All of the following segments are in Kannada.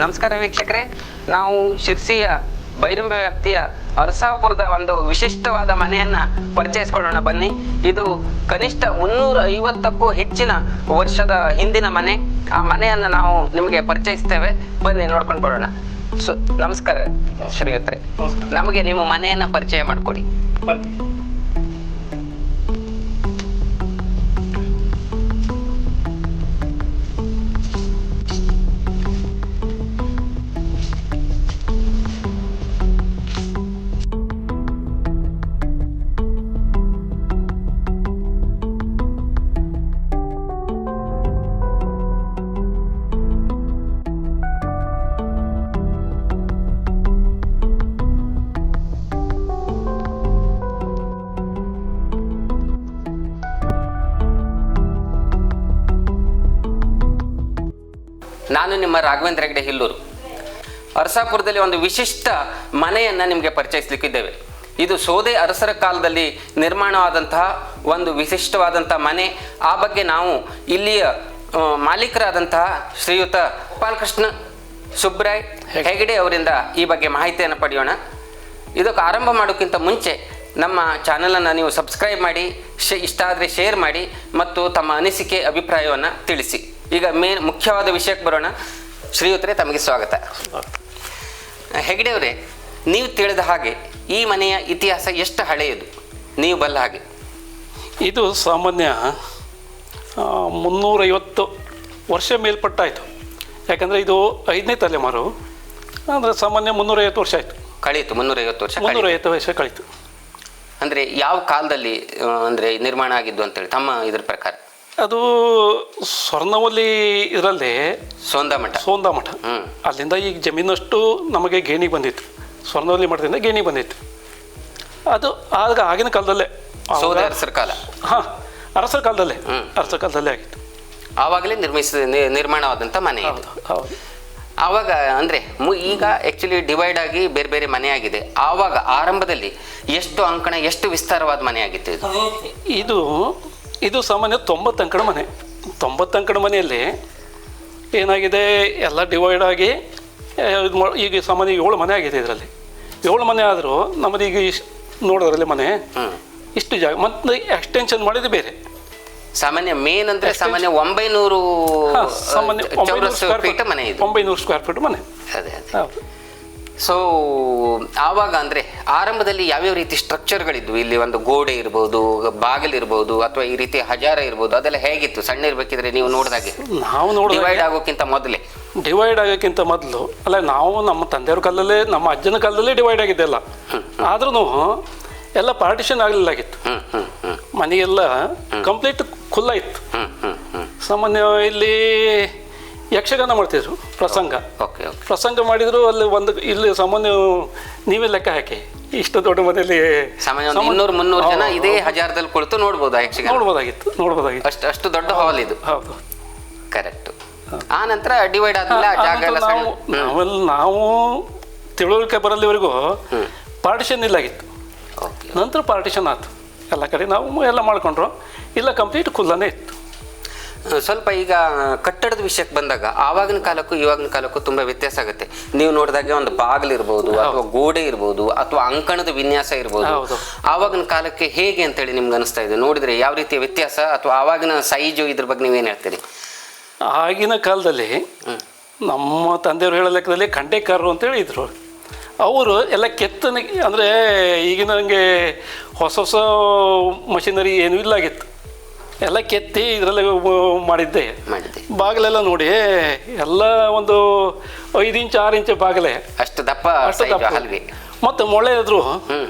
ನಮಸ್ಕಾರ ವೀಕ್ಷಕರೇ, ನಾವು ಶಿರ್ಸಿಯ ಬೈರಂಬೆ ವ್ಯಾಪ್ತಿಯ ಅರಸಾಪುರದ ಒಂದು ವಿಶಿಷ್ಟವಾದ ಮನೆಯನ್ನ ಪರಿಚಯಿಸಿಕೊಳ್ಳೋಣ ಬನ್ನಿ. ಇದು ಕನಿಷ್ಠ 350ಕ್ಕೂ ಹೆಚ್ಚಿನ ವರ್ಷದ ಹಿಂದಿನ ಮನೆ. ಆ ಮನೆಯನ್ನ ನಾವು ನಿಮಗೆ ಪರಿಚಯಿಸ್ತೇವೆ, ಬನ್ನಿ ನೋಡ್ಕೊಂಡು ಬರೋಣ. ನಮಸ್ಕಾರ ಶ್ರೀಯುತರೆ, ನಮಗೆ ನಿಮ್ಮ ಮನೆಯನ್ನ ಪರಿಚಯ ಮಾಡಿಕೊಡಿ. ನಾನು ನಿಮ್ಮ ರಾಘವೇಂದ್ರ ಹೆಗಡೆ ಹಿಲ್ಲೂರು. ಅರಸಾಪುರದಲ್ಲಿ ಒಂದು ವಿಶಿಷ್ಟ ಮನೆಯನ್ನು ನಿಮಗೆ ಪರಿಚಯಿಸಲಿಕ್ಕಿದ್ದೇವೆ. ಇದು ಸೋದೆ ಅರಸರ ಕಾಲದಲ್ಲಿ ನಿರ್ಮಾಣವಾದಂತಹ ಒಂದು ವಿಶಿಷ್ಟವಾದಂತಹ ಮನೆ. ಆ ಬಗ್ಗೆ ನಾವು ಇಲ್ಲಿಯ ಮಾಲೀಕರಾದಂತಹ ಶ್ರೀಯುತ ಗೋಪಾಲಕೃಷ್ಣ ಸುಬ್ರಾಯ್ ಹೆಗಡೆ ಅವರಿಂದ ಈ ಬಗ್ಗೆ ಮಾಹಿತಿಯನ್ನು ಪಡೆಯೋಣ. ಇದಕ್ಕೆ ಆರಂಭ ಮಾಡೋಕ್ಕಿಂತ ಮುಂಚೆ ನಮ್ಮ ಚಾನಲನ್ನು ನೀವು ಸಬ್ಸ್ಕ್ರೈಬ್ ಮಾಡಿ, ಇಷ್ಟ ಆದರೆ ಶೇರ್ ಮಾಡಿ ಮತ್ತು ತಮ್ಮ ಅನಿಸಿಕೆ ಅಭಿಪ್ರಾಯವನ್ನು ತಿಳಿಸಿ. ಈಗ ಮುಖ್ಯವಾದ ವಿಷಯಕ್ಕೆ ಬರೋಣ. ಶ್ರೀಯುತರೇ, ತಮಗೆ ಸ್ವಾಗತ. ಹೆಗಡೆ ಅವರೇ, ನೀವು ತಿಳಿದ ಹಾಗೆ ಈ ಮನೆಯ ಇತಿಹಾಸ ಎಷ್ಟು ಹಳೆಯದು, ನೀವು ಬಲ್ಲ ಹಾಗೆ? ಇದು ಸಾಮಾನ್ಯ 350 ವರ್ಷ ಮೇಲ್ಪಟ್ಟಾಯಿತು. ಯಾಕಂದರೆ ಇದು 5ನೇ ತಲೆಮಾರು, ಅಂದರೆ ಸಾಮಾನ್ಯ 350 ವರ್ಷ ಆಯಿತು. ಕಳೀತು 350 ವರ್ಷ ಕಳೀತು. ಅಂದರೆ ಯಾವ ಕಾಲದಲ್ಲಿ ಅಂದರೆ ನಿರ್ಮಾಣ ಆಗಿದ್ದು ಅಂತೇಳಿ ತಮ್ಮ ಇದ್ರ ಪ್ರಕಾರ? ಅದು ಸ್ವರ್ಣವಲ್ಲಿ ಇದರಲ್ಲಿ ಸೋಂದಾ ಮಠ ಅಲ್ಲಿಂದ ಈಗ ಜಮೀನಷ್ಟು ನಮಗೆ ಗೇಣಿಗೆ ಬಂದಿತ್ತು. ಸ್ವರ್ಣವಲ್ಲಿ ಮಠದಿಂದ ಗೇಣಿಗೆ ಬಂದಿತ್ತು. ಅದು ಆಗ ಆಗಿನ ಕಾಲದಲ್ಲೇ ಅರಸರ ಕಾಲ. ಹಾಂ, ಅರಸರ ಕಾಲದಲ್ಲೇ ಆಗಿತ್ತು. ಆವಾಗಲೇ ನಿರ್ಮಾಣವಾದಂಥ ಮನೆ. ಹೌದು. ಆವಾಗ ಅಂದರೆ ಈಗ ಆ್ಯಕ್ಚುಲಿ ಡಿವೈಡ್ ಆಗಿ ಬೇರೆ ಬೇರೆ ಮನೆ ಆಗಿದೆ. ಆವಾಗ ಆರಂಭದಲ್ಲಿ ಎಷ್ಟು ಅಂಕಣ, ಎಷ್ಟು ವಿಸ್ತಾರವಾದ ಮನೆ ಆಗಿತ್ತು ಇದು ಸಾಮಾನ್ಯ 90 ಅಂಕಣ ಮನೆ. 90 ಅಂಕಣ ಮನೆಯಲ್ಲಿ ಏನಾಗಿದೆ, ಎಲ್ಲ ಡಿವೈಡ್ ಆಗಿ ಈಗ ಸಾಮಾನ್ಯ 7 ಮನೆ ಆಗಿದೆ. ಇದರಲ್ಲಿ 7 ಮನೆ ಆದರೂ ನಮ್ಮದು ಈಗ ನೋಡೋದ್ರಲ್ಲಿ ಮನೆ ಇಷ್ಟು ಜಾಗ, ಮತ್ತು ಎಕ್ಸ್ಟೆನ್ಷನ್ ಮಾಡಿದ್ದು ಬೇರೆ. ಸಾಮಾನ್ಯ ಮೇನ್ ಅಂದರೆ ಸಾಮಾನ್ಯ 900 ಸ್ಕ್ವೇರ್ ಫೀಟ್ ಮನೆ. 900 ಸ್ಕ್ವೇರ್ ಫೀಟ್ ಮನೆ. ಅದೇ. ಸೊ ಆವಾಗ ಅಂದರೆ ಆರಂಭದಲ್ಲಿ ಯಾವ್ಯಾವ ರೀತಿ ಸ್ಟ್ರಕ್ಚರ್ಗಳಿದ್ವು? ಇಲ್ಲಿ ಒಂದು ಗೋಡೆ ಇರ್ಬೋದು, ಬಾಗಿಲಿರ್ಬೋದು, ಅಥವಾ ಈ ರೀತಿ ಹಜಾರ ಇರ್ಬೋದು, ಅದೆಲ್ಲ ಹೇಗಿತ್ತು? ಸಣ್ಣ ಇರಬೇಕಿದ್ರೆ ನೀವು ನೋಡಿದಾಗೆ, ನಾವು ಡಿವೈಡ್ ಆಗೋಕ್ಕಿಂತ ಮೊದಲು ಅಲ್ಲ, ನಾವು ನಮ್ಮ ತಂದೆಯವ್ರ ಕಾಲದಲ್ಲೇ, ನಮ್ಮ ಅಜ್ಜನ ಕಾಲದಲ್ಲೇ ಡಿವೈಡ್ ಆಗಿದ್ದೆಲ್ಲ. ಆದ್ರೂ ಎಲ್ಲ ಪಾರ್ಟಿಷನ್ ಆಗಲಿಲ್ಲಾಗಿತ್ತು. ಮನೆಗೆಲ್ಲ ಕಂಪ್ಲೀಟ್ ಖುಲ್ಲ ಇತ್ತು. ಸಾಮಾನ್ಯ ಇಲ್ಲಿ ಯಕ್ಷಗಾನ ಮಾಡ್ತಿದ್ರು, ಪ್ರಸಂಗ ಮಾಡಿದ್ರು. ಅಲ್ಲಿ ಇಲ್ಲಿ ಸಾಮಾನ್ಯ ನೀವೇ ಲೆಕ್ಕ ಹಾಕಿ, ಇಷ್ಟು ದೊಡ್ಡ ಮನೆಯಲ್ಲಿ ಸಾಮಾನ್ಯ 200-300 ಜನ ಇದೇ ಹಜಾರದಲ್ಲಿ ಕುಳಿತು ನೋಡ್ಬೋದಾಗಿತ್ತು. ಅಷ್ಟು ದೊಡ್ಡ ಹಾಲ್ ಇದು. ಹೌದು, ಕರೆಕ್ಟ್. ಆ ನಂತರ ಡಿವೈಡ್ ಆದ್ಮೇಲೆ ನಾವು ತಿಳುವಳಿಕೆ ಬರಲ್ಲಿವರೆಗೂ ಪಾರ್ಟಿಷನ್ ಇಲ್ಲಾಗಿತ್ತು. ನಂತರ ಪಾರ್ಟಿಷನ್ ಆಯ್ತು, ಎಲ್ಲ ಕಡೆ ನಾವು ಎಲ್ಲ ಮಾಡ್ಕೊಂಡ್ರು. ಇಲ್ಲ, ಕಂಪ್ಲೀಟ್ ಖುಲ್ಲನೇ ಇತ್ತು. ಸ್ವಲ್ಪ ಈಗ ಕಟ್ಟಡದ ವಿಷಯಕ್ಕೆ ಬಂದಾಗ ಆವಾಗಿನ ಕಾಲಕ್ಕೂ ಇವಾಗಿನ ಕಾಲಕ್ಕೂ ತುಂಬ ವ್ಯತ್ಯಾಸ ಆಗುತ್ತೆ. ನೀವು ನೋಡಿದಾಗೆ ಒಂದು ಬಾಗಿಲಿರ್ಬೋದು, ಅಥವಾ ಗೋಡೆ ಇರ್ಬೋದು, ಅಥವಾ ಅಂಕಣದ ವಿನ್ಯಾಸ ಇರ್ಬೋದು, ಆವಾಗಿನ ಕಾಲಕ್ಕೆ ಹೇಗೆ ಅಂತೇಳಿ ನಿಮ್ಗೆ ಅನಿಸ್ತಾ ಇದೆ? ನೋಡಿದ್ರೆ ಯಾವ ರೀತಿಯ ವ್ಯತ್ಯಾಸ, ಅಥವಾ ಆವಾಗಿನ ಸೈಜು, ಇದ್ರ ಬಗ್ಗೆ ನೀವೇನು ಹೇಳ್ತೀರಿ? ಆಗಿನ ಕಾಲದಲ್ಲಿ ನಮ್ಮ ತಂದೆಯವರು ಹೇಳೋ ಲೆಕ್ಕದಲ್ಲಿ ಖಂಡೇಕಾರರು ಅಂತೇಳಿ ಇದ್ರು. ಅವರು ಎಲ್ಲ ಕೆತ್ತನಿಗೆ, ಅಂದರೆ ಈಗಿನಂಗೆ ಹೊಸ ಮಷಿನರಿ ಏನೂ ಇಲ್ಲಾಗಿತ್ತು. ಎಲ್ಲ ಕೆತ್ತಿ ಇದರಲ್ಲಿ ಮಾಡಿದ್ದೆ. ಬಾಗಿಲೆಲ್ಲ ನೋಡಿ ಎಲ್ಲ ಒಂದು 5 ಇಂಚ್ 6 ಇಂಚ್ ಬಾಗಿಲೆ, ಅಷ್ಟು ದಪ್ಪ. ಮತ್ತು ಮೊಳೆನಾದ್ರು,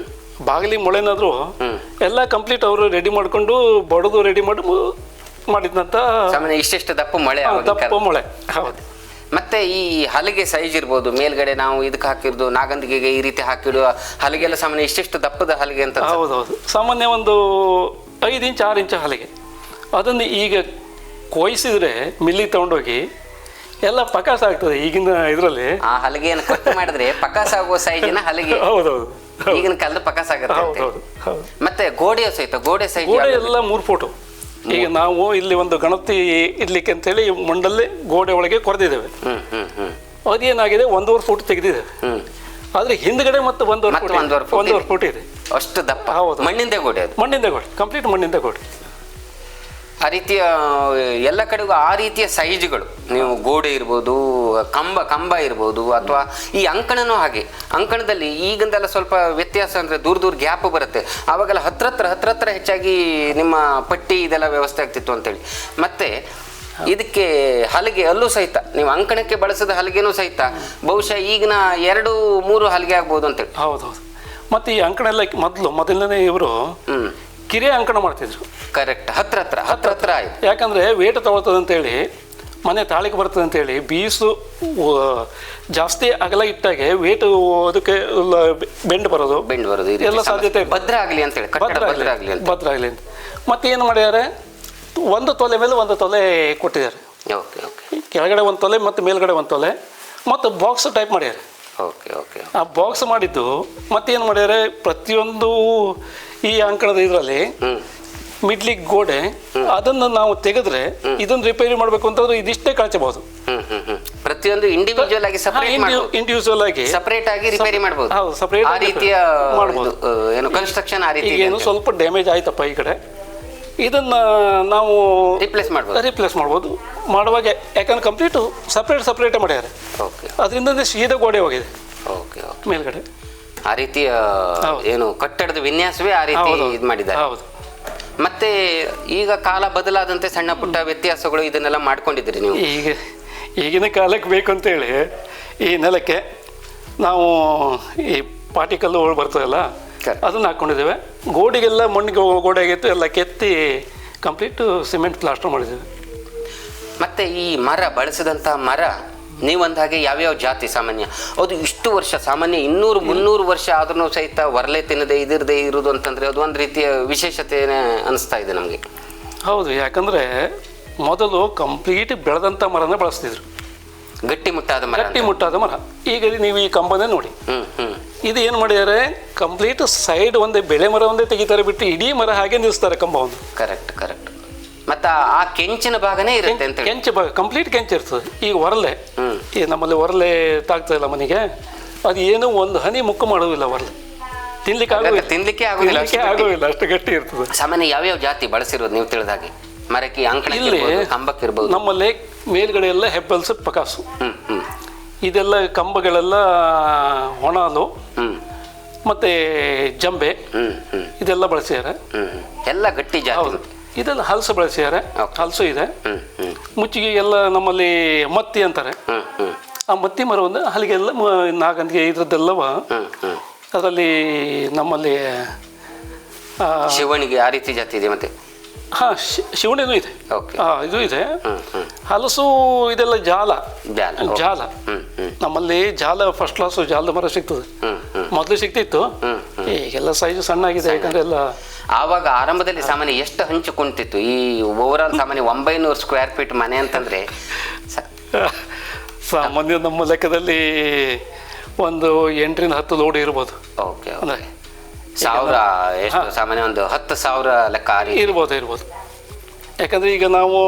ಬಾಗಿಲಿಗೆ ಮೊಳೆನಾದ್ರು ಎಲ್ಲ ಕಂಪ್ಲೀಟ್ ಅವರು ರೆಡಿ ಮಾಡ್ಕೊಂಡು ಬಡದು ರೆಡಿ ಮಾಡಿದಂಥ ಇಷ್ಟಿಷ್ಟು ದಪ್ಪ ಮೊಳೆ. ಹೌದು. ಮತ್ತೆ ಈ ಹಲಗೆ ಸೈಜ್ ಇರ್ಬೋದು, ಮೇಲ್ಗಡೆ ನಾವು ಇದಕ್ಕೆ ಹಾಕಿರೋದು ನಾಗಂದಿಗೆಗೆ ಈ ರೀತಿ ಹಾಕಿಡುವ ಹಲಗೆಲ್ಲ ಸಾಮಾನ್ಯ ಇಷ್ಟಿಷ್ಟು ದಪ್ಪದ ಹಲಗೆ ಅಂತ. ಹೌದೌದು, ಸಾಮಾನ್ಯ ಒಂದು 5 ಇಂಚ್ 6 ಇಂಚ್ ಹಲಗೆ. ಅದನ್ನು ಈಗ ಕೊಯ್ಸಿದ್ರೆ ಮಿಲ್ಲಿಗೆ ತಗೊಂಡೋಗಿ ಎಲ್ಲ ಪಕಾಸ ಆಗ್ತದೆ ಈಗಿನ ಇದರಲ್ಲಿ. ಆ ಹಲಗೆಯನ್ನು ಕಟ್ ಮಾಡಿದ್ರೆ ಪಕಾಸ ಆಗುವ ಸೈಜಿನ ಹಲಗೆ. ಹೌದೌದು, ಈಗಿನ ಕಾಲದ ಪಕಾಸ ಆಗುತ್ತೆ. ಮತ್ತೆ ಗೋಡೆ ಸಹಿತ, ಗೋಡೆ ಸೈಜ್ ಎಲ್ಲ 3 ಫೋಟು. ಈಗ ನಾವು ಇಲ್ಲಿ ಒಂದು ಗಣಪತಿ ಇಡ್ಲಿಕ್ಕೆ ಅಂತೇಳಿ ಮಂಡಲ್ಲಿ ಗೋಡೆ ಒಳಗೆ ಕೊರೆದಿದ್ದೇವೆ. ಅದೇನಾಗಿದೆ 1.5 ಫೂಟ್ ತೆಗೆದಿದೆ. ಆದರೆ ಹಿಂದ್ಗಡೆ ಮತ್ತು 1.5 ಫೂಟ್ ಇದೆ. ಅಷ್ಟು ದಪ್ಪ. ಹೌದು, ಮಣ್ಣಿಂದ ಗೋಡೆ ಅದು. ಮಣ್ಣಿಂದ ಗೋಡೆ, ಕಂಪ್ಲೀಟ್ ಮಣ್ಣಿಂದ ಗೋಡೆ. ಆ ರೀತಿಯ ಎಲ್ಲ ಕಡೆಗೂ ಆ ರೀತಿಯ ಸೈಜ್ಗಳು, ನೀವು ಗೋಡೆ ಇರ್ಬೋದು, ಕಂಬ ಇರ್ಬೋದು, ಅಥವಾ ಈ ಅಂಕಣನೂ ಹಾಗೆ. ಅಂಕಣದಲ್ಲಿ ಈಗಿಂದೆಲ್ಲ ಸ್ವಲ್ಪ ವ್ಯತ್ಯಾಸ ಅಂದರೆ ದೂರ ಗ್ಯಾಪ್ ಬರುತ್ತೆ. ಆವಾಗೆಲ್ಲ ಹತ್ರ ಹೆಚ್ಚಾಗಿ ನಿಮ್ಮ ಪಟ್ಟಿ ಇದೆಲ್ಲ ವ್ಯವಸ್ಥೆ ಆಗ್ತಿತ್ತು ಅಂತೇಳಿ. ಮತ್ತೆ ಇದಕ್ಕೆ ಹಲಗೆ ಅಲ್ಲೂ ಸಹಿತ ನೀವು ಅಂಕಣಕ್ಕೆ ಬಳಸಿದ ಹಲಗೆನೂ ಸಹಿತ ಬಹುಶಃ ಈಗಿನ 2-3 ಹಲಗೆ ಆಗ್ಬೋದು ಅಂತೇಳಿ. ಹೌದೌದು. ಮತ್ತು ಈ ಅಂಕಣ ಎಲ್ಲ ಮೊದಲನೇ ಇವರು ಕಿರಿಯ ಅಂಕಣ ಮಾಡ್ತಿದ್ರು. ಕರೆಕ್ಟ್. ಹತ್ರ ಆಯ್ತು. ಯಾಕಂದರೆ ವೇಟ್ ತಗೊಳ್ತದೆ ಅಂತೇಳಿ, ಮನೆ ತಾಳಿಗೆ ಬರ್ತದೆ ಅಂತೇಳಿ ಬೀಸು ಜಾಸ್ತಿ ಅಗಲ ಇಟ್ಟಾಗೆ ವೇಟ್ ಅದಕ್ಕೆ ಬೆಂಡ್ ಬರೋದು ಎಲ್ಲ ಸಾಧ್ಯತೆ ಭದ್ರ ಆಗಲಿ ಅಂತೇಳಿ, ಭದ್ರ ಆಗಲಿ ಅಂತ. ಮತ್ತೇನು ಮಾಡ್ಯಾರೆ, 1 ತೊಲೆ ಮೇಲೆ 1 ತೊಲೆ ಕೊಟ್ಟಿದ್ದಾರೆ. ಕೆಳಗಡೆ 1 ತೊಲೆ ಮತ್ತು ಮೇಲ್ಗಡೆ 1 ತೊಲೆ ಮತ್ತು ಬಾಕ್ಸ್ ಟೈಪ್ ಮಾಡ್ಯಾರೆ. ಆ ಬಾಕ್ಸ್ ಮಾಡಿದ್ದು ಮತ್ತೇನು ಮಾಡ್ಯಾರೆ, ಪ್ರತಿಯೊಂದು ಈ ಅಂಕಣದ ಇದರಲ್ಲಿ ಮಿಡ್ಲಿಗೆ ಗೋಡೆ, ಅದನ್ನು ನಾವು ತೆಗೆದ್ರೆ ಇದನ್ನು ರಿಪೇರಿ ಮಾಡಬೇಕು ಅಂತಂದ್ರೆ ಇದಿಷ್ಟೇ ಕಳಚಬಹುದು. ಪ್ರತಿಯೊಂದು ಇಂಡಿವಿಜುವಲ್ ಆಗಿ ಸಪರೇಟ್ ಆಗಿ ರಿಪೇರಿ ಮಾಡಬಹುದು. ಹೌದು, ಸಪರೇಟ್ ಆ ರೀತಿಯ ಮಾಡಬಹುದು. ಏನು ಕನ್ಸ್ಟ್ರಕ್ಷನ್ ಆ ರೀತಿ ಏನು ಸ್ವಲ್ಪ ಡ್ಯಾಮೇಜ್ ಆಯ್ತಪ್ಪ ಈ ಕಡೆ, ಇದನ್ನು ನಾವು ರಿಪ್ಲೇಸ್ ಮಾಡ್ಬೋದು ಮಾಡುವಾಗ. ಯಾಕಂದ್ರೆ ಕಂಪ್ಲೀಟು ಸಪ್ರೇಟೇ ಮಾಡ್ಯಾರೆ. ಅದರಿಂದ ಸೀದಾ ಗೋಡೆ ಹೋಗಿದೆ ಮೇಲ್ಗಡೆ. ಆ ರೀತಿಯ ಏನು ಕಟ್ಟಡದ ವಿನ್ಯಾಸವೇ ಆ ರೀತಿ ಇದು ಮಾಡಿದ್ದಾರೆ. ಹೌದು. ಮತ್ತೆ ಈಗ ಕಾಲ ಬದಲಾದಂತೆ ಸಣ್ಣ ಪುಟ್ಟ ವ್ಯತ್ಯಾಸಗಳು ಇದನ್ನೆಲ್ಲ ಮಾಡ್ಕೊಂಡಿದ್ದೀರಿ ನೀವು. ಈಗಿನ ಕಾಲಕ್ಕೆ ಬೇಕು ಅಂತೇಳಿ ಈ ನೆಲಕ್ಕೆ ನಾವು ಈ ಪಾಟಿಕಲ್ಲು ಬರ್ತದಲ್ಲ ಅದನ್ನು ಹಾಕ್ಕೊಂಡಿದ್ದೇವೆ. ಗೋಡೆಗೆಲ್ಲ ಮಣ್ಣಿಗೆ ಗೋಡೆ ಆಗಿತ್ತು, ಎಲ್ಲ ಕೆತ್ತಿ ಕಂಪ್ಲೀಟ್ ಸಿಮೆಂಟ್ ಪ್ಲಾಸ್ಟರ್ ಮಾಡಿದ್ದೇವೆ. ಮತ್ತು ಈ ಮರ ಬಳಸಿದಂಥ ಮರ ನೀವಂದ ಹಾಗೆ ಯಾವ್ಯಾವ ಜಾತಿ ಸಾಮಾನ್ಯ ಅದು ಇಷ್ಟು ವರ್ಷ ಸಾಮಾನ್ಯ 200-300 ವರ್ಷ ಆದ್ರೂ ಸಹಿತ ಒರಲೆ ತಿನ್ನದೆ ಇದಿರದೆ ಇರೋದು ಅಂತಂದರೆ ಅದು ಒಂದು ರೀತಿಯ ವಿಶೇಷತೆನೇ ಅನಿಸ್ತಾ ಇದೆ ನಮಗೆ. ಹೌದು, ಯಾಕಂದರೆ ಮೊದಲು ಕಂಪ್ಲೀಟ್ ಬೆಳೆದಂಥ ಮರನ ಬಳಸ್ತಿದ್ರು, ಗಟ್ಟಿಮುಟ್ಟಾದ ಮರ. ಈಗ ನೀವು ಈ ಕಂಬನೇ ನೋಡಿ, ಇದು ಏನು ಮಾಡಿದ್ದಾರೆ, ಕಂಪ್ಲೀಟ್ ಸೈಡ್ ಒಂದೇ ಬೆಳೆ ಮರ ಒಂದೇ ತೆಗಿತಾರೆ ಬಿಟ್ಟು ಇಡೀ ಮರ ಹಾಗೆ ನಿಲ್ಲಿಸ್ತಾರೆ ಕಂಬವನ್ನು. ಕರೆಕ್ಟ್. ಮತ್ತು ಆ ಕೆಂಚಿನ ಭಾಗನೇ ಇರುತ್ತೆ ಅಂತ. ಕೆಂಚು ಭಾಗ ಕಂಪ್ಲೀಟ್ ಕೆಂಚು ಇರ್ತದೆ. ಈಗ ಒರಲೆ, ಈ ನಮ್ಮಲ್ಲಿ ಒರಲೆ ತಾಗ್ತದಲ್ಲ ಮನೆಗೆ, ಅದು ಏನು ಒಂದು ಹನಿ ಮುಕ್ಕು ಮಾಡೋದಿಲ್ಲ. ಒರಲೆ ತಿನ್ಲಿಕ್ಕೆ ಆಗೋದಿಲ್ಲ, ಅಷ್ಟು ಗಟ್ಟಿ ಇರ್ತದೆ. ಸಾಮಾನ್ಯ ಯಾವ್ಯಾವ ಜಾತಿ ಬಳಸಿರೋದು ನೀವು ತಿಳಿದ ಹಾಗೆ ಮರಕ್ಕೆ? ಅಂಕಣ ಇಲ್ಲಿ ಕಂಬಕ್ಕಿರ್ಬೋದು. ನಮ್ಮಲ್ಲಿ ಮೇಲ್ಗಡೆ ಎಲ್ಲ ಹೆಬ್ಬಲ್ಸು ಪಕಾಸು, ಇದೆಲ್ಲ ಕಂಬಗಳೆಲ್ಲ ಹೊಣಾಲು ಮತ್ತೆ ಜಂಬೆ ಇದೆಲ್ಲ ಬಳಸಿದ್ದಾರೆ. ಎಲ್ಲ ಗಟ್ಟಿ ಜಾತಿ. ಇದೆಲ್ಲ ಹಲಸು ಬಳಸಿದ್ದಾರೆ, ಹಲಸು ಇದೆ. ಮುಚ್ಚಿಗೆ ಎಲ್ಲ ನಮ್ಮಲ್ಲಿ ಮತ್ತಿ ಅಂತಾರೆ. ಆ ಮತ್ತಿ ಮರವನ್ನು ಹಲಿಗೆಲ್ಲ ನಾಗಂದಿಗೆ ಇದ್ರದ್ದೆಲ್ಲವ ಅದರಲ್ಲಿ ನಮ್ಮಲ್ಲಿ ಶಿವಣಿಗೆ ಆ ರೀತಿ ಜಾತಿ ಇದೆ. ಮತ್ತೆ ಶಿವಣಿನೂ ಇದೆ, ಇದು ಇದೆ. ಹಲಸು ಇದೆಲ್ಲ ಜಾಲ. ನಮ್ಮಲ್ಲಿ ಜಾಲ ಫಸ್ಟ್ ಕ್ಲಾಸು ಜಾಲದ ಮರ ಸಿಗ್ತದೆ. ಮೊದಲು ಸಿಗ್ತಿತ್ತು, ಈಗೆಲ್ಲ ಸೈಜ್ ಸಣ್ಣ ಆಗಿದೆ. ಯಾಕಂದ್ರೆ ಎಲ್ಲ ಆವಾಗ ಆರಂಭದಲ್ಲಿ ಸಾಮಾನ್ಯ ಎಷ್ಟು ಹಂಚು ಕುಂತಿತ್ತು ಈ ಓವರಾಲ್ ಸಾಮಾನ್ಯ 900 ಸ್ಕ್ವೇರ್ ಫೀಟ್ ಮನೆ ಅಂತಂದ್ರೆ ಸಾಮಾನ್ಯ ನಮ್ಮ ಲೆಕ್ಕದಲ್ಲಿ ಒಂದು 8-10 ಲೋಡ್ ಇರ್ಬೋದು. ಅಂದ್ರೆ 1000 ಎಷ್ಟು ಸಾಮಾನ್ಯ ಒಂದು 10,000 ಲೆಕ್ಕ ಇರ್ಬೋದು. ಯಾಕಂದ್ರೆ ಈಗ ನಾವು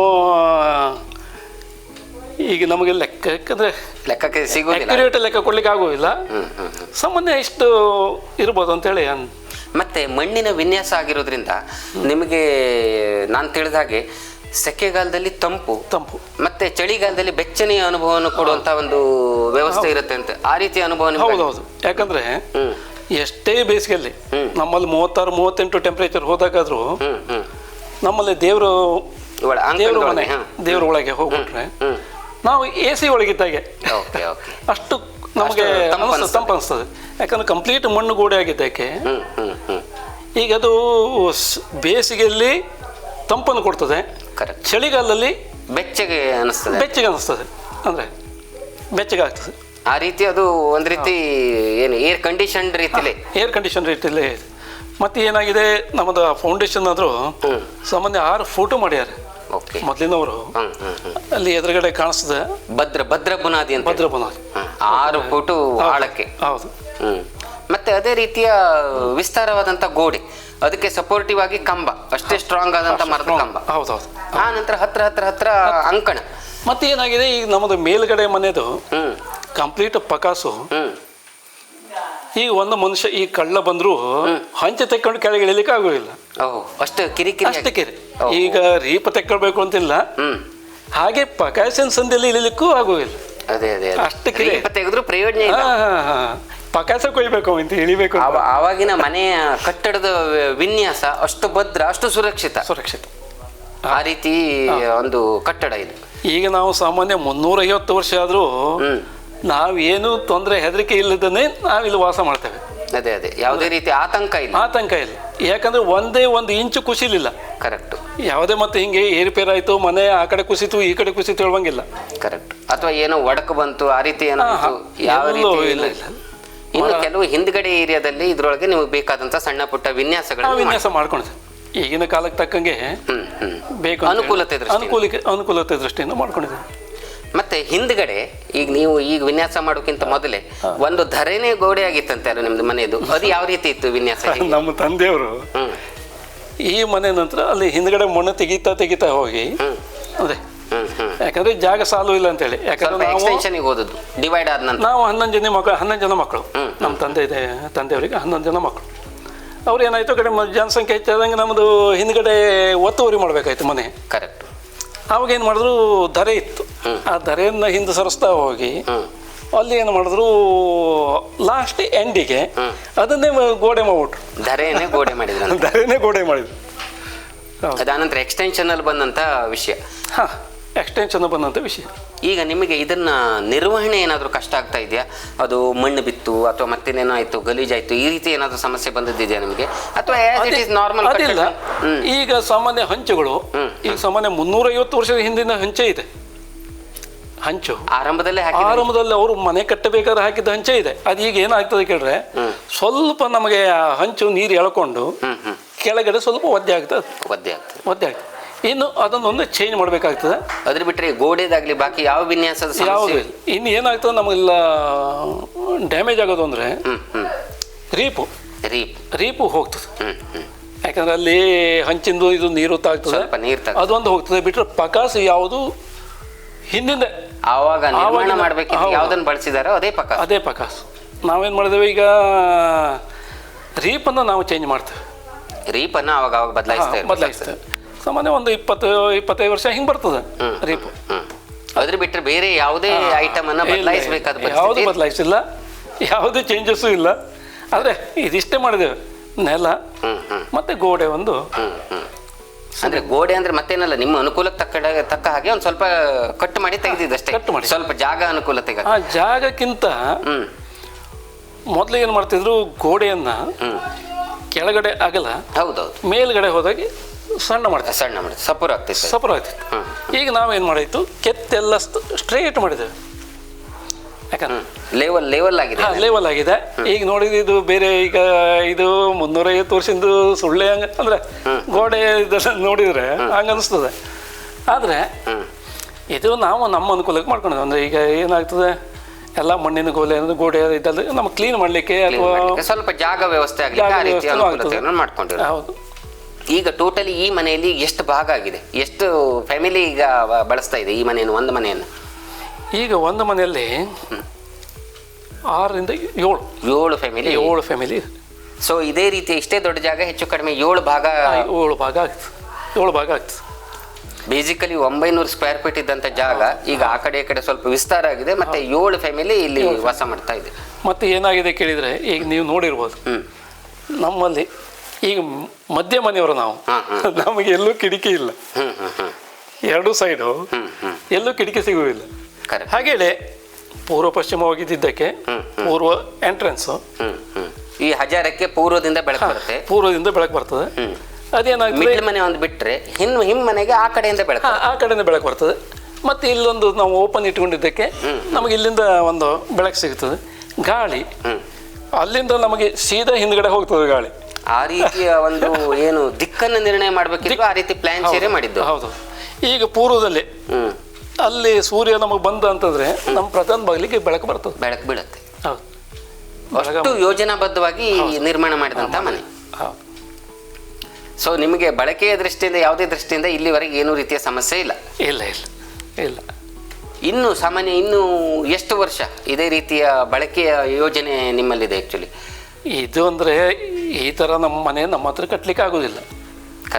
ಈಗ ನಮಗೆ ಲೆಕ್ಕಕ್ಕೆ ಸಿಗೋದಿಲ್ಲ, ಲೆಕ್ಕ ಕೊಡ್ಲಿಕ್ಕೆ ಆಗೋದಿಲ್ಲ. ಸಾಮಾನ್ಯ ಇಷ್ಟು ಇರ್ಬೋದು ಅಂತೇಳಿ. ಮತ್ತೆ ಮಣ್ಣಿನ ವಿನ್ಯಾಸ ಆಗಿರೋದ್ರಿಂದ ನಿಮಗೆ ನಾನು ತಿಳಿದ ಹಾಗೆ ಸೆಕೆಗಾಲದಲ್ಲಿ ತಂಪು ಮತ್ತೆ ಚಳಿಗಾಲದಲ್ಲಿ ಬೆಚ್ಚನೆಯ ಅನುಭವವನ್ನು ಕೊಡುವಂತ ಒಂದು ವ್ಯವಸ್ಥೆ ಇರುತ್ತೆ ಅಂತ. ಆ ರೀತಿಯ ಅನುಭವ. ಹೌದೌದು. ಯಾಕಂದ್ರೆ ಎಷ್ಟೇ ಬೇಸಿಗೆಯಲ್ಲಿ ನಮ್ಮಲ್ಲಿ 36-38 ಟೆಂಪರೇಚರ್ ಹೋದಾಗಾದ್ರೂ ನಮ್ಮಲ್ಲಿ ದೇವ್ರ ಒಳಗೆ ಹೋಗ್ಬಿಟ್ರೆ ನಾವು AC ಒಳಗಿದ್ದಾಗೆ ಅಷ್ಟು ನಮಗೆ ತಂಪು ಅನಿಸ್ತದೆ. ಯಾಕಂದ್ರೆ ಕಂಪ್ಲೀಟ್ ಮಣ್ಣು ಗೋಡೆ ಆಗಿದ್ದಕ್ಕೆ ಈಗ ಅದು ಬೇಸಿಗೆಯಲ್ಲಿ ತಂಪನ್ನು ಕೊಡ್ತದೆ, ಚಳಿಗಾಲದಲ್ಲಿ ಬೆಚ್ಚಗೆ ಅನಿಸ್ತದೆ ಅಂದರೆ ಬೆಚ್ಚಗೆ ಆಗ್ತದೆ. ಆ ರೀತಿ ಅದು ಒಂದು ರೀತಿ ಏನು ಏರ್ ಕಂಡೀಷನ್ ರೀತಿಯಲ್ಲಿ. ಮತ್ತೆ ಏನಾಗಿದೆ, ನಮ್ಮದು ಫೌಂಡೇಶನ್ ಆದರೂ ಸಾಮಾನ್ಯ 6 ಫೂಟು ಮಾಡ್ಯಾರ ಮೊದಲಿನವರು. ಅಲ್ಲಿ ಎದುರುಗಡೆ ಕಾಣಿಸ್ತದೆ ಭದ್ರ ಬುನಾದಿ ಅಂತ. 6 ಫೂಟು ಆಳಕ್ಕೆ. ಹೌದು. ಮತ್ತೆ ಅದೇ ರೀತಿಯ ವಿಸ್ತಾರವಾದಂತ ಗೋಡೆ, ಅದಕ್ಕೆ ಸಪೋರ್ಟಿವ್ ಆಗಿ ಕಂಬ, ಅಷ್ಟೇ ಸ್ಟ್ರಾಂಗ್ ಆದಂತ ಮರದ ಕಂಬ. ಹೌದೌದು. ಆ ನಂತರ ಹತ್ರ ಅಂಕಣ. ಮತ್ತೆ ಏನಾಗಿದೆ, ಈಗ ನಮ್ಮದು ಮೇಲ್ಗಡೆ ಮನೆದು ಕಂಪ್ಲೀಟ್ ಪಕಾಸು. ಹ್ಮ್ ಈಗ ಒಂದು ಮನುಷ್ಯ ಈ ಕಳ್ಳ ಬಂದರೂ ಹಂಚೆ ತೆಕ್ಕೊಂಡು ಕೆಳಗೆ ಇಳಿಲಿಕ್ಕೆ ಆಗೋದಿಲ್ಲ. ಓಹ್, ಅಷ್ಟು ಕಿರಿಕಿರಿ. ಅಷ್ಟೇ ಕಿರಿ. ಈಗ ರೀಪ ತೆಕ್ಕೊಳ್ಬೇಕು ಅಂತಿಲ್ಲ, ಹ್ಮ್ ಹಾಗೆ ಪಕಾಸಿನ ಸಂದಿಯಲ್ಲಿ ಇಳಿಲಿಕ್ಕೂ ಆಗೋದಿಲ್ಲ. ಅದೇ ಅದೇ ಅಷ್ಟು ಕಿರಿ ತೆಗೆದ್ರು ಪ್ರಯೋಜನ ಇಲ್ಲ. ಪಕಾಸ ಕೊಯ್ಬೇಕು ಅಂತ ಇಳಿಬೇಕು. ಆವಾಗಿನ ಮನೆಯ ಕಟ್ಟಡದ ವಿನ್ಯಾಸ ಅಷ್ಟು ಭದ್ರ, ಅಷ್ಟು ಸುರಕ್ಷಿತ. ಆ ರೀತಿ ಒಂದು ಕಟ್ಟಡ ಇದು. ಈಗ ನಾವು ಸಾಮಾನ್ಯ 350 ವರ್ಷ ಆದರೂ ನಾವೇನು ತೊಂದರೆ ಹೆದರಿಕೆ ಇಲ್ಲದನ್ನೇ ನಾವಿಲ್ಲಿ ವಾಸ ಮಾಡ್ತೇವೆ. ಅದೇ ಅದೇ ಯಾವುದೇ ರೀತಿ ಆತಂಕ ಇಲ್ಲ. ಯಾಕಂದ್ರೆ ಒಂದೇ ಒಂದು ಇಂಚು ಕುಸಿಲಿಲ್ಲ. ಕರೆಕ್ಟ್. ಯಾವುದೇ ಮತ್ತೆ ಹಿಂಗೆ ಏರುಪೇರಾಯ್ತು, ಮನೆ ಆ ಕಡೆ ಕುಸಿತು ಈ ಕಡೆ ಕುಸಿತು ಹೇಳುವಂಗಿಲ್ಲ. ಕರೆಕ್ಟ್. ಅಥವಾ ಏನೋ ಒಡಕು ಬಂತು ಆ ರೀತಿ ಏನೋ ಯಾವ ರೀತಿ ಇಲ್ಲ. ಇನ್ನು ಕೆಲವು ಹಿಂದ್ಗಡೆ ಏರಿಯಾದಲ್ಲಿ ಇದ್ರೊಳಗೆ ನಿಮಗೆ ಬೇಕಾದಂತ ಸಣ್ಣ ಪುಟ್ಟ ವಿನ್ಯಾಸ ಮಾಡ್ಕೊಂಡಿದ್ದೆ. ಈಗಿನ ಕಾಲಕ್ಕೆ ತಕ್ಕಂಗೆ ಬೇಕು ಅನುಕೂಲತೆ ದೃಷ್ಟಿಯಿಂದ ಮಾಡ್ಕೊಂಡಿದ್ದೆ. ಮತ್ತೆ ಹಿಂದ್ಗಡೆ ಈಗ ನೀವು ಈಗ ವಿನ್ಯಾಸ ಮಾಡೋಕ್ಕಿಂತ ಮೊದಲೇ ಒಂದು ಧರೆನೇ ಗೋಡೆ ಆಗಿತ್ತಂತೆ ಅಲ್ಲ ನಿಮ್ದು ಮನೆಯದು, ಅದು ಯಾವ ರೀತಿ ಇತ್ತು ವಿನ್ಯಾಸ? ನಮ್ಮ ತಂದೆಯವರು ಈ ಮನೆ ನಂತರ ಅಲ್ಲಿ ಹಿಂದ್ಗಡೆ ಮಣ್ಣು ತೆಗಿತಾ ಹೋಗಿ, ಅದೇ ಯಾಕಂದ್ರೆ ಜಾಗ ಸಾಲು ಇಲ್ಲ ಅಂತೇಳಿ, ಯಾಕಂದ್ರೆ ಓದೋದು ಡಿವೈಡ್ ಆದ ನಂತರ ನಾವು 11 ಜನ ಮಕ್ಕಳು. ನಮ್ಮ ತಂದೆಯವರಿಗೆ 11 ಜನ ಮಕ್ಕಳು. ಅವ್ರು ಏನಾಯ್ತು, ಕಡೆ ಜನಸಂಖ್ಯೆ ಹೆಚ್ಚಾದಂಗೆ ನಮ್ಮದು ಹಿಂದ್ಗಡೆ ಒತ್ತುವರಿ ಮಾಡಬೇಕಾಯ್ತು ಮನೆ. ಕರೆಕ್ಟ್. ಅವಾಗ ಏನು ಮಾಡಿದ್ರು, ಧರೆ ಇತ್ತು. ಆ ಧರೆಯನ್ನು ಹಿಂದೆ ಸರಿಸ್ತಾ ಹೋಗಿ ಅಲ್ಲಿ ಏನು ಮಾಡಿದ್ರು, ಲಾಸ್ಟ್ ಎಂಡಿಗೆ ಅದನ್ನೇ ಗೋಡೆ ಮಾಡ್ಬಿಟ್ರು. ಧರೆನೇ ಗೋಡೆ ಮಾಡಿದ್ರು. ಅದಾನಂತರ ಎಕ್ಸ್ಟೆನ್ಷನ್ ಅಲ್ಲಿ ಬಂದಂತ ವಿಷಯ. ಈಗ ನಿಮಗೆ ಇದನ್ನ ನಿರ್ವಹಣೆ ಏನಾದರೂ ಕಷ್ಟ ಆಗ್ತಾ ಇದೆಯಾ? ಅದು ಮಣ್ಣು ಬಿತ್ತು ಅಥವಾ ಮತ್ತೇನೇನಾಯ್ತು, ಗಲೀಜಾಯ್ತು, ಈ ರೀತಿ ಏನಾದರೂ ಸಮಸ್ಯೆ ಬಂದಿದೆಯಾ ನಿಮಗೆ? ಅಥವಾ ನಾರ್ಮಲ್? ಈಗ ಸಾಮಾನ್ಯ ಹಂಚುಗಳು, ಈಗ ಸಾಮಾನ್ಯ 350 ವರ್ಷದ ಹಿಂದಿನ ಹಂಚೆ ಇದೆ. ಹಂಚು ಆರಂಭದಲ್ಲಿ ಅವರು ಮನೆ ಕಟ್ಟಬೇಕಾದ್ರೆ ಹಾಕಿದ್ದ ಹಂಚೆ ಇದೆ. ಅದು ಈಗ ಏನಾಗ್ತದೆ ಕೇಳಿದ್ರೆ, ಸ್ವಲ್ಪ ನಮಗೆ ಹಂಚು ನೀರು ಎಳ್ಕೊಂಡು ಕೆಳಗಡೆ ಸ್ವಲ್ಪ ಒದ್ದೆ ಆಗ್ತದೆ. ಇನ್ನು ಅದನ್ನೊಂದು ಚೇಂಜ್ ಮಾಡಬೇಕಾಗ್ತದೆ. ಅದ್ರ ಬಿಟ್ಟರೆ ಗೋಡೆದಾಗ್ಲಿ ಬಾಕಿ ಯಾವ ವಿನ್ಯಾಸದ ಯಾವುದು ಇನ್ನು ಏನಾಗ್ತದೆ ನಮಗೆಲ್ಲ ಡ್ಯಾಮೇಜ್ ಆಗೋದು ಅಂದರೆ ರೀಪು ಹೋಗ್ತದೆ. ಯಾಕಂದ್ರೆ ಅಲ್ಲಿ ಹಂಚಿಂದು ಇದು ನೀರು ತಾಗ್ತದೆ, ಅದೊಂದು ಹೋಗ್ತದೆ. ಬಿಟ್ಟರೆ ಪಕಾಸ ಯಾವುದು ಹಿಂದಿಂದ ಆವಾಗ ಯಾವ್ದನ್ನ ಬಳಸಿದಾರೋ ಅದೇ ಪಕಾಸ. ನಾವೇನು ಮಾಡಿದೇವೆ, ಈಗ ರೀಪನ್ನು ನಾವು ಚೇಂಜ್ ಮಾಡ್ತೇವೆ. ರೀಪನ್ನು ಅವಾಗ ಬದಲಾಯಿಸ್ತೇವೆ. ಸಾಮಾನ್ಯ ಒಂದು 20-25 ವರ್ಷ ಹಿಂಗೆ ಬರ್ತದೆ ರೀಪು. ಅದ್ರ ಬಿಟ್ಟರೆ ಬೇರೆ ಯಾವುದೇ ಐಟಮ್ ಅನ್ನ ಬದಲಾಯಿಸಬೇಕಾದ ಯಾವುದು ಬದಲಾಯಿಸಿಲ್ಲ, ಯಾವುದೇ ಚೇಂಜಸ್ಸು ಇಲ್ಲ. ಆದರೆ ಇದಿಷ್ಟೇ ಮಾಡಿದ್ದೇವೆ, ನೆಲ ಮತ್ತೆ ಗೋಡೆ ಒಂದು. ಅಂದ್ರೆ ಗೋಡೆ ಅಂದ್ರೆ ಮತ್ತೇನಲ್ಲ, ನಿಮ್ಮ ಅನುಕೂಲಕ್ಕೆ ತಕ್ಕ ಹಾಗೆ ಒಂದು ಸ್ವಲ್ಪ ಕಟ್ ಮಾಡಿ ತೆಗೆದಿದ್ದಷ್ಟೇ. ಸ್ವಲ್ಪ ಜಾಗ ಅನುಕೂಲತೆಗೆ. ಆ ಜಾಗಕ್ಕಿಂತ ಮೊದಲು ಏನು ಮಾಡ್ತಿದ್ರು, ಗೋಡೆಯನ್ನ ಕೆಳಗಡೆ ಅಗಲ, ಮೇಲ್ಗಡೆ ಹೋದಾಗಿ ಸಣ್ಣ ಮಾಡ್ತೀವಿ, ಸಪೂರ ಆಗ್ತಿತ್ತು. ಈಗ ನಾವೇನು ಮಾಡಾಯ್ತು, ಕೆತ್ತೆಲ್ಲ ಸ್ಟ್ರೇಟ್ ಮಾಡಿದ್ದೇವೆ. ಯಾಕಂದ್ರೆ ಲೇವಲ್ ಆಗಿದೆ. ಈಗ ನೋಡಿದ್ರೆ ಇದು ಬೇರೆ, ಈಗ ಇದು 350 ವರ್ಷದಿಂದ ಸುಳ್ಳೆ ಅಂದ್ರೆ ಗೋಡೆ ನೋಡಿದ್ರೆ ಹಂಗ ಅನಿಸ್ತದೆ. ಆದ್ರೆ ಇದು ನಾವು ನಮ್ಮ ಅನುಕೂಲಕ್ಕೆ ಮಾಡ್ಕೊಂಡಿದ್ವಿ. ಅಂದ್ರೆ ಈಗ ಏನಾಗ್ತದೆ, ಎಲ್ಲ ಮಣ್ಣಿನ ಗೋಡೆ ಇದೆಲ್ಲ ನಮ್ಗೆ ಕ್ಲೀನ್ ಮಾಡ್ಲಿಕ್ಕೆ ಅಥವಾ ಸ್ವಲ್ಪ ಜಾಗ ವ್ಯವಸ್ಥೆ ಮಾಡ್ಕೊಂಡಿವಿ. ಹೌದು. ಈಗ ಟೋಟಲಿ ಈ ಮನೆಯಲ್ಲಿ ಎಷ್ಟು ಭಾಗ ಆಗಿದೆ, ಎಷ್ಟು ಫ್ಯಾಮಿಲಿ ಈಗ ಬಳಸ್ತಾ ಇದೆ ಈ ಮನೆಯನ್ನು, ಒಂದು ಮನೆಯನ್ನು? ಈಗ ಒಂದು ಮನೆಯಲ್ಲಿ 6ರಿಂದ 7 ಫ್ಯಾಮಿಲಿ. ಸೊ ಇದೇ ರೀತಿ ಇಷ್ಟೇ ದೊಡ್ಡ ಜಾಗ ಹೆಚ್ಚು ಕಡಿಮೆ 7 ಭಾಗ ಆಗ್ತದೆ. ಬೇಸಿಕಲಿ 900 ಸ್ಕ್ವೇರ್ ಫೀಟ್ ಇದ್ದಂಥ ಜಾಗ ಈಗ ಆ ಕಡೆ ಈ ಕಡೆ ಸ್ವಲ್ಪ ವಿಸ್ತಾರ ಆಗಿದೆ. ಮತ್ತೆ 7 ಫ್ಯಾಮಿಲಿ ಇಲ್ಲಿ ವಾಸ ಮಾಡ್ತಾ ಇದೆ. ಮತ್ತೆ ಏನಾಗಿದೆ ಕೇಳಿದ್ರೆ, ಈಗ ನೀವು ನೋಡಿರ್ಬೋದು, ನಮ್ಮಲ್ಲಿ ಈಗ ಮಧ್ಯ ಮನೆಯವರು ನಾವು, ನಮಗೆ ಎಲ್ಲೂ ಕಿಟಕಿ ಇಲ್ಲ. 2 ಸೈಡು ಎಲ್ಲೂ ಕಿಟಕಿ ಸಿಗುವುದಿಲ್ಲ. ಹಾಗೇಳಿ ಪೂರ್ವ ಪಶ್ಚಿಮವಾಗಿದ್ದಕ್ಕೆ ಪೂರ್ವ ಎಂಟ್ರೆನ್ಸ್, ಈ ಹಜಾರಕ್ಕೆ ಪೂರ್ವದಿಂದ ಬೆಳಕು ಬರ್ತದೆ. ಅದೇನಾಗ್ತದೆ, ಮನೆ ಒಂದು ಬಿಟ್ರೆ ಹಿಮ್ಮನೆಗೆ ಆ ಕಡೆಯಿಂದ ಬೆಳಕು ಬರ್ತದೆ. ಮತ್ತೆ ಇಲ್ಲೊಂದು ನಾವು ಓಪನ್ ಇಟ್ಕೊಂಡಿದ್ದಕ್ಕೆ ನಮಗೆ ಇಲ್ಲಿಂದ ಒಂದು ಬೆಳಕು ಸಿಗ್ತದೆ. ಗಾಳಿ ಅಲ್ಲಿಂದ ನಮಗೆ ಸೀದಾ ಹಿಂದ್ಗಡೆ ಹೋಗ್ತದೆ ಗಾಳಿ. ಆ ರೀತಿಯ ಒಂದು ಏನು ದಿಕ್ಕನ್ನು ನಿರ್ಣಯ ಮಾಡಬೇಕಿತ್ತು, ಆ ರೀತಿ ಪ್ಲಾನ್ ಸೇರಿ ಮಾಡಿದ್ದು. ಹೌದು. ಈಗ ಪೂರ್ವದಲ್ಲಿ ಅಲ್ಲಿ ಸೂರ್ಯ ನಮಗೆ ಬಂದ ಅಂತಂದ್ರೆ ನಮ್ಮ ಪ್ರಧಾನ ಬಾಗಿಲಿಗೆ ಬೆಳಕು ಬೀಳುತ್ತೆ. ಅಷ್ಟು ಯೋಜನಾಬದ್ಧವಾಗಿ ನಿರ್ಮಾಣ ಮಾಡಿದಂತ ಮನೆ. ಸೊ ನಿಮಗೆ ಬಳಕೆಯ ದೃಷ್ಟಿಯಿಂದ, ಯಾವುದೇ ದೃಷ್ಟಿಯಿಂದ ಇಲ್ಲಿವರೆಗೆ ಏನೂ ರೀತಿಯ ಸಮಸ್ಯೆ ಇಲ್ಲ. ಇನ್ನು ಸಾಮಾನ್ಯ ಇನ್ನು ಎಷ್ಟು ವರ್ಷ ಇದೇ ರೀತಿಯ ಬಳಕೆಯ ಯೋಜನೆ ನಿಮ್ಮಲ್ಲಿದೆ ಆ್ಯಕ್ಚುಲಿ? ಇದು ಅಂದರೆ ಈ ಥರ ನಮ್ಮ ಮನೆ ನಮ್ಮ ಹತ್ರ ಕಟ್ಟಲಿಕ್ಕೆ ಆಗೋದಿಲ್ಲ.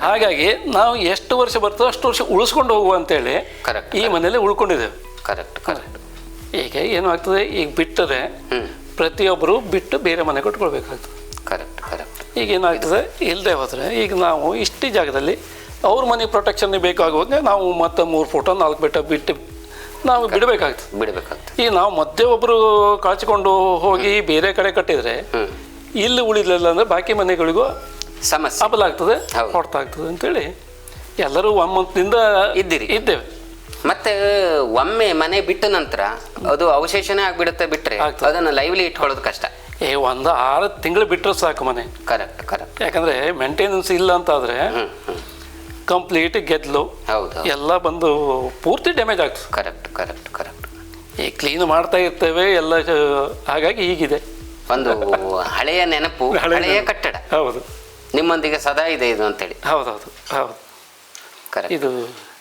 ಹಾಗಾಗಿ ನಾವು ಎಷ್ಟು ವರ್ಷ ಬರ್ತದೋ ಅಷ್ಟು ವರ್ಷ ಉಳಿಸ್ಕೊಂಡು ಹೋಗುವ ಅಂತೇಳಿ ಕರೆಕ್ಟ್ ಈ ಮನೆಯಲ್ಲೇ ಉಳ್ಕೊಂಡಿದ್ದೇವೆ. Correct correct. ಈಗ ಏನು ಆಗ್ತದೆ, ಈಗ ಬಿಟ್ಟರೆ ಪ್ರತಿಯೊಬ್ಬರು ಬಿಟ್ಟು ಬೇರೆ ಮನೆ ಕಟ್ಕೊಳ್ಬೇಕಾಗ್ತದೆ. Correct correct. ಈಗ ಏನಾಗ್ತದೆ, ಇಲ್ಲದೆ ಹೋದರೆ ಈಗ ನಾವು ಇಷ್ಟು ಜಾಗದಲ್ಲಿ ಅವ್ರ ಮನೆ ಪ್ರೊಟೆಕ್ಷನ್ ಬೇಕಾಗುವಾಗ ನಾವು ಮತ್ತೆ 3 ಫೋಟೋ 4 ಬೆಟ್ಟ ಬಿಟ್ಟು ನಾವು ಬಿಡಬೇಕಾಗ್ತದೆ. ಈಗ ನಾವು ಮಧ್ಯೆ ಒಬ್ಬರು ಕಾಚಿಕೊಂಡು ಹೋಗಿ ಬೇರೆ ಕಡೆ ಕಟ್ಟಿದರೆ ಇಲ್ಲಿ ಉಳಿಲಿಲ್ಲ ಅಂದರೆ ಬಾಕಿ ಮನೆಗಳಿಗೂ ಸಮಸ್ಯೆ ಅಬಲಾಗ್ತದೆ, ಹೊಡ್ತಾ ಆಗ್ತದೆ ಅಂತೇಳಿ ಎಲ್ಲರೂ ಒಮ್ಮತದಿಂದ ಇದ್ದೇವೆ. ಮತ್ತೆ ಒಮ್ಮೆ ಮನೆ ಬಿಟ್ಟ ನಂತರ ಅದು ಅವಶೇಷನೇ ಆಗ್ಬಿಡುತ್ತೆ, ಬಿಟ್ರೆ ಅದನ್ನು ಲೈವ್ಲಿ ಇಟ್ಕೊಳ್ಳೋದು ಕಷ್ಟ. ಒಂದು 6 ತಿಂಗಳು ಬಿಟ್ಟರೆ ಸಾಕು ಮನೆ. Correct correct. ಯಾಕಂದ್ರೆ ಮೇಂಟೆನೆನ್ಸ್ ಇಲ್ಲ ಅಂತಾದ್ರೆ ಕಂಪ್ಲೀಟ್ ಗೆದ್ಲು ಎಲ್ಲ ಬಂದು ಪೂರ್ತಿ ಡ್ಯಾಮೇಜ್ ಆಗ್ತದೆ. Correct correct correct. ಈ ಕ್ಲೀನ್ ಮಾಡ್ತಾ ಇರ್ತೇವೆ ಎಲ್ಲ, ಹಾಗಾಗಿ ಹೀಗಿದೆ. ಒಂದು ಹಳೆಯ ನೆನಪು, ಹಳೆಯ ಕಟ್ಟಡ. ಹೌದು, ನಿಮ್ಮೊಂದಿಗೆ ಸದಾ ಇದೆ ಇದು ಅಂತೇಳಿ. ಹೌದೌದು ಹೌದು. ಕರೆಕ್ಟ್. ಇದು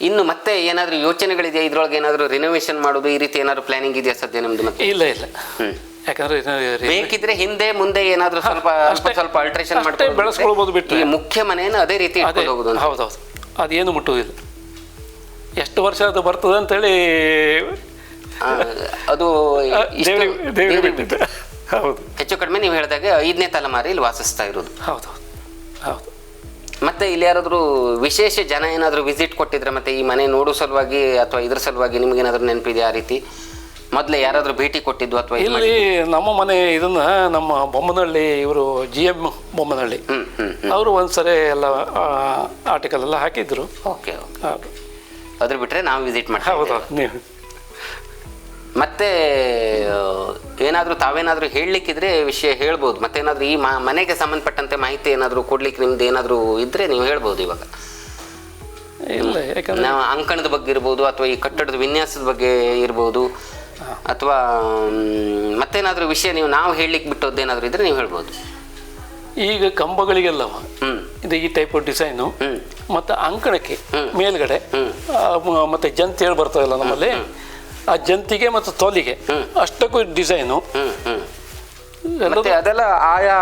ಇನ್ನು ಮತ್ತೆ ಏನಾದರೂ ಯೋಚನೆಗಳಿದೆಯಾ ಇದ್ರೊಳಗೆ? ಏನಾದರೂ ರಿನೋವೇಷನ್ ಮಾಡೋದು ಈ ರೀತಿ ಏನಾದರೂ ಪ್ಲಾನಿಂಗ್ ಇದೆಯಾ ಸದ್ಯ ನಿಮ್ದು? ಮತ್ತೆ ಇಲ್ಲ ಯಾಕಂದ್ರೆ ಬೇಕಿದ್ರೆ ಹಿಂದೆ ಮುಂದೆ ಏನಾದರೂ ಸ್ವಲ್ಪ ಅಲ್ಟ್ರೇಷನ್ ಮಾಡಿ ಬೆಳೆಸ್ಕೊಳ್ಬೋದು, ಬಿಟ್ಟು ಈ ಮುಖ್ಯ ಮನೆಯನ್ನು ಅದೇ ರೀತಿ ಹೋಗುದು. ಹೌದೌದು, ಅದೇನು ಮುಟ್ಟುವುದಿಲ್ಲ. ಎಷ್ಟು ವರ್ಷ ಅದು ಬರ್ತದೆ ಅಂತೇಳಿ ಅದು ಹೌದು. ಹೆಚ್ಚು ಕಡಿಮೆ ನೀವು ಹೇಳಿದಾಗ 5ನೇ ತಲೆಮಾರಿ ಇಲ್ಲಿ ವಾಸಿಸ್ತಾ ಇರೋದು. ಹೌದೌದು ಹೌದು. ಮತ್ತೆ ಇಲ್ಲಿ ಯಾರಾದರೂ ವಿಶೇಷ ಜನ ಏನಾದರೂ ವಿಸಿಟ್ ಕೊಟ್ಟಿದ್ರೆ ಮತ್ತೆ ಈ ಮನೆ ನೋಡೋ ಸಲುವಾಗಿ ಅಥವಾ ಇದ್ರ ಸಲುವಾಗಿ ನಿಮ್ಗೇನಾದರೂ ನೆನಪಿದೆಯಾ? ಆ ರೀತಿ ಮೊದಲೇ ಯಾರಾದರೂ ಭೇಟಿ ಕೊಟ್ಟಿದ್ದು ಅಥವಾ? ಇಲ್ಲಿ ನಮ್ಮ ಮನೆ ಇದನ್ನ ನಮ್ಮ ಬೊಮ್ಮನಹಳ್ಳಿ ಇವರು GM ಬೊಮ್ಮನಹಳ್ಳಿ ಅವರು ಒಂದ್ಸರಿ ಎಲ್ಲ ಆರ್ಟಿಕಲ್ ಎಲ್ಲ ಹಾಕಿದ್ರು. ಓಕೆ. ಅದ್ರ ಬಿಟ್ಟರೆ ನಾವು ವಿಸಿಟ್ ಮಾಡಿ. ಹೌದು. ನೀವು ಮತ್ತೆ ಏನಾದರೂ ತಾವೇನಾದರೂ ಹೇಳಲಿಕ್ಕಿದ್ರೆ ವಿಷಯ ಹೇಳ್ಬೋದು. ಮತ್ತೇನಾದರೂ ಈ ಮನೆಗೆ ಸಂಬಂಧಪಟ್ಟಂತೆ ಮಾಹಿತಿ ಏನಾದರೂ ಕೊಡ್ಲಿಕ್ಕೆ ನಿಮ್ದು ಏನಾದರೂ ಇದ್ದರೆ ನೀವು ಹೇಳ್ಬೋದು ಇವಾಗ. ಇಲ್ಲ, ಯಾಕಂದ್ರೆ ನಾವು ಅಂಕಣದ ಬಗ್ಗೆ ಇರ್ಬೋದು ಅಥವಾ ಈ ಕಟ್ಟಡದ ವಿನ್ಯಾಸದ ಬಗ್ಗೆ ಇರ್ಬೋದು ಅಥವಾ ಮತ್ತೇನಾದರೂ ವಿಷಯ ನಾವು ಹೇಳಲಿಕ್ಕೆ ಬಿಟ್ಟೋದೇನಾದರೂ ಇದ್ರೆ ನೀವು ಹೇಳ್ಬೋದು. ಈಗ ಕಂಬಗಳಿಗೆಲ್ಲವ ಇದು ಈ ಟೈಪ್ ಡಿಸೈನು ಮತ್ತು ಅಂಕಣಕ್ಕೆ ಮೇಲ್ಗಡೆ ಮತ್ತು ಜಂತ್ ಹೇಳಿ ಬರ್ತಾವಲ್ಲ ನಮ್ಮಲ್ಲಿ, ಆ ಜಂತಿಗೆ ಮತ್ತು ತೋಲಿಗೆ ಅಷ್ಟಕ್ಕೂ ಡಿಸೈನು ಅದೆಲ್ಲ ಆಯಾ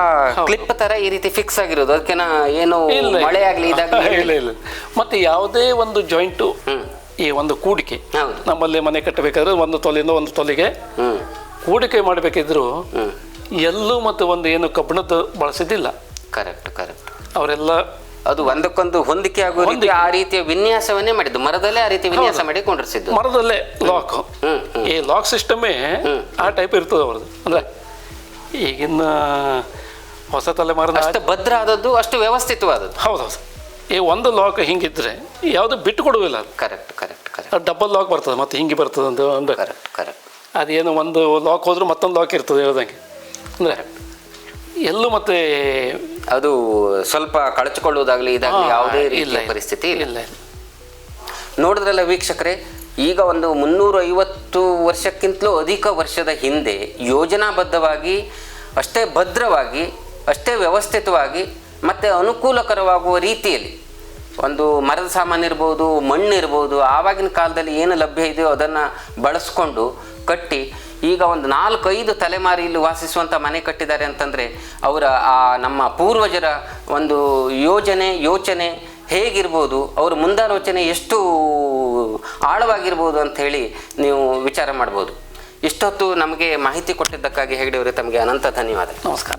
ಕ್ಲಿಪ್ ತರ ಈ ರೀತಿ ಫಿಕ್ಸ್ ಆಗಿರೋದು. ಅದಕ್ಕೆ ಏನು ಮಳೆ ಆಗ್ಲಿ ಇದಾಗಲಿ ಇಲ್ಲ. ಮತ್ತೆ ಯಾವುದೇ ಒಂದು ಜಾಯಿಂಟು ಈ ಒಂದು ಕೂಡಿಕೆ ನಮ್ಮಲ್ಲಿ ಮನೆ ಕಟ್ಟಬೇಕಾದ್ರೆ 1 ತೊಲೆಯಿಂದ 1 ತೊಲೆಗೆ ಕೂಡಿಕೆ ಮಾಡಬೇಕಿದ್ರು ಎಲ್ಲೂ ಮತ್ತು ಒಂದು ಏನು ಕಬ್ಬಿಣದ ಬಳಸಿದ್ದಿಲ್ಲ. Correct correct. ಅವರೆಲ್ಲ ಅದು ಒಂದಕ್ಕೊಂದು ಹೊಂದಿಕೆ ಆಗುವ ರೀತಿ ಆ ರೀತಿಯ ವಿನ್ಯಾಸವನ್ನೇ ಮಾಡಿದ್ದು. ಮರದಲ್ಲೇ ಆ ರೀತಿ ವಿನ್ಯಾಸ ಮಾಡಿ ಕೊಂಡಿಸಿದ್ದು. ಮರದಲ್ಲೇ ಲಾಕ್, ಈ ಲಾಕ್ ಸಿಸ್ಟಮೇ ಆ ಟೈಪ್ ಇರ್ತದೆ ಅವ್ರದ್ದು. ಅಂದ್ರೆ ಈಗಿನ ಹೊಸ ತಲೆಮಾರಿನ ಅಷ್ಟು ಭದ್ರ ಆದದ್ದು, ಅಷ್ಟು ವ್ಯವಸ್ಥಿತವಾದದ್ದು. ಹೌದೌದು. ಈ ಒಂದು ಲಾಕ್ ಹಿಂಗಿದ್ರೆ ಯಾವುದು ಬಿಟ್ಟು ಕೊಡುವಿಲ್ಲ. Correct correct correct. Double lock ಬರ್ತದೆ, ಮತ್ತೆ ಹಿಂಗೆ ಬರ್ತದೆ ಅಂತ ಅಂದ್ರೆ ಕರೆಕ್ಟ್ ಕರೆಕ್ಟ್. ಅದೇನು ಒಂದು ಲಾಕ್ ಹೋದ್ರೂ ಮತ್ತೊಂದು ಲಾಕ್ ಇರ್ತದೆ ಹೇಳ್ದಂಗೆ. ಅಂದರೆ ಎಲ್ಲೂ ಮತ್ತೆ ಅದು ಸ್ವಲ್ಪ ಕಳಚಿಕೊಳ್ಳುವುದಾಗಲಿ ಇದಾಗಲಿ ಯಾವುದೇ ರೀತಿಯ ಪರಿಸ್ಥಿತಿ ಇಲ್ಲ. ನೋಡಿದ್ರಲ್ಲ ವೀಕ್ಷಕರೇ, ಈಗ ಒಂದು 350 ವರ್ಷಕ್ಕಿಂತಲೂ ಅಧಿಕ ವರ್ಷದ ಹಿಂದೆ ಯೋಜನಾಬದ್ಧವಾಗಿ, ಅಷ್ಟೇ ಭದ್ರವಾಗಿ, ಅಷ್ಟೇ ವ್ಯವಸ್ಥಿತವಾಗಿ ಮತ್ತು ಅನುಕೂಲಕರವಾಗುವ ರೀತಿಯಲ್ಲಿ ಒಂದು ಮರದ ಸಾಮಾನು ಇರ್ಬೋದು, ಮಣ್ಣು ಇರ್ಬೋದು, ಆವಾಗಿನ ಕಾಲದಲ್ಲಿ ಏನು ಲಭ್ಯ ಇದೆಯೋ ಅದನ್ನು ಬಳಸ್ಕೊಂಡು ಕಟ್ಟಿ ಈಗ ಒಂದು 4-5 ತಲೆಮಾರಿ ಇಲ್ಲಿ ವಾಸಿಸುವಂಥ ಮನೆ ಕಟ್ಟಿದ್ದಾರೆ ಅಂತಂದರೆ ಅವರ ಆ ನಮ್ಮ ಪೂರ್ವಜರ ಒಂದು ಯೋಚನೆ ಹೇಗಿರ್ಬೋದು, ಅವ್ರ ಮುಂದಾಲೋಚನೆ ಎಷ್ಟು ಆಳವಾಗಿರ್ಬೋದು ಅಂಥೇಳಿ ನೀವು ವಿಚಾರ ಮಾಡ್ಬೋದು. ಇಷ್ಟೊತ್ತು ನಮಗೆ ಮಾಹಿತಿ ಕೊಟ್ಟಿದ್ದಕ್ಕಾಗಿ ಹೆಗ್ಡೆ ಅವರೇ ತಮಗೆ ಅನಂತ ಧನ್ಯವಾದ. ನಮಸ್ಕಾರ.